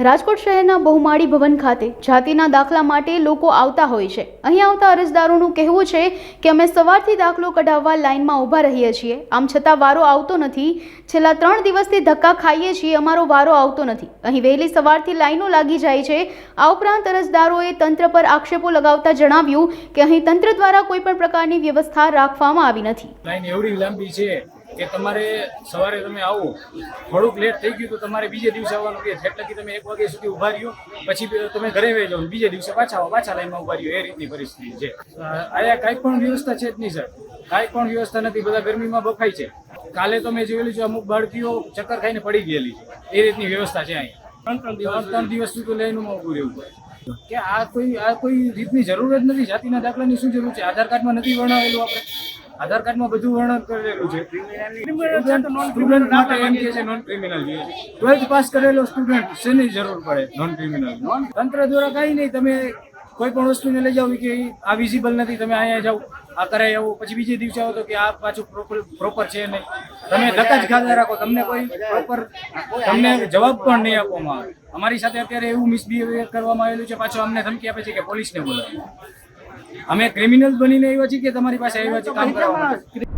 રાજકોટ શહેરના બહુમાળી ભવન ખાતે જાતિના દાખલા માટે લોકો આવતા હોય છે। અહીં આવતા અરજદારોનું કહેવું છે કે અમે સવારથી દાખલો કઢાવવા લાઇનમાં ઊભા રહીએ છીએ, આમ છતાં વારો આવતો નથી। છેલ્લા 3 દિવસથી ધક્કા ખાઈએ છીએ, અમારો વારો આવતો નથી। અહીં વહેલી સવારથી લાઈનો લાગી જાય છે। આ ઉપરાંત અરજદારોએ તંત્ર પર આક્ષેપો લગાવતા જણાવ્યું કે અહીં તંત્ર દ્વારા કોઈ પણ પ્રકારની વ્યવસ્થા રાખવામાં આવી નથી। લાઈન એવડી લાંબી છે કે તમારે સવારે તમે આવો, થોડુંક લેટ થઈ ગયું તો તમારે બીજે દિવસે આવવાનું કે એટલે કે તમે 1 વાગ્યા સુધી ઊભા રહ્યો, પછી તમે ઘરે વહી જાઓ, બીજે દિવસે પાછા લાઈનમાં ઊભા રહ્યો। એ રીતની પરિસ્થિતિ છે। અહીંયા કાંઈ પણ વ્યવસ્થા છે જ નહીં સર, કાંઈ પણ વ્યવસ્થા નથી। બધા ગરમીમાં બફાય છે। કાલે તમે જોયેલું છે, અમુક બાળકીઓ ચક્કર ખાઈને પડી ગયેલી છે। એ રીતની વ્યવસ્થા છે અહીંયા। 3 દિવસ સુધી લાઈનમાં ઊભું રહેવું પડે કે આ કોઈ રીતની જરૂર જ નથી। જાતિના દાખલાની શું જરૂર છે? આધાર કાર્ડમાં નથી વર્ણવેલું? આપણે આધાર કાર્ડમાં બધું વર્ણન કરેલું છે। સ્ટુડન્ટ માટે એમ કે છે નોન ક્રિમિનલ જોઈએ છે। 12th પાસ કરેલો સ્ટુડન્ટ શેની જરૂર પડે નોન ક્રિમિનલ? તંત્ર દ્વારા કાંઈ નહીં, તમે કોઈ પણ વસ્તુને લઈ જાઓ કે આ વિઝિબલ નથી, તમે અહીંયા જાઓ, આ કરાઈ આવો, પછી બીજે દિવસે આવો તો કે આ પાછું પ્રોપર છે નહીં। તમે ધક્કા જ ખાતા રાખો, તમને કોઈ પ્રોપર તમને જવાબ પણ નહીં આપવામાં આવે। અમારી સાથે અત્યારે એવું મિસબિહેવિયર કરવામાં આવેલું છે। પાછો અમને ધમકી આપે છે કે પોલીસને બોલાવો। અમે ક્રિમિનલ બનીને આવ્યા છીએ કે તમારી પાસે આવ્યા છીએ કામ કરવા માટે?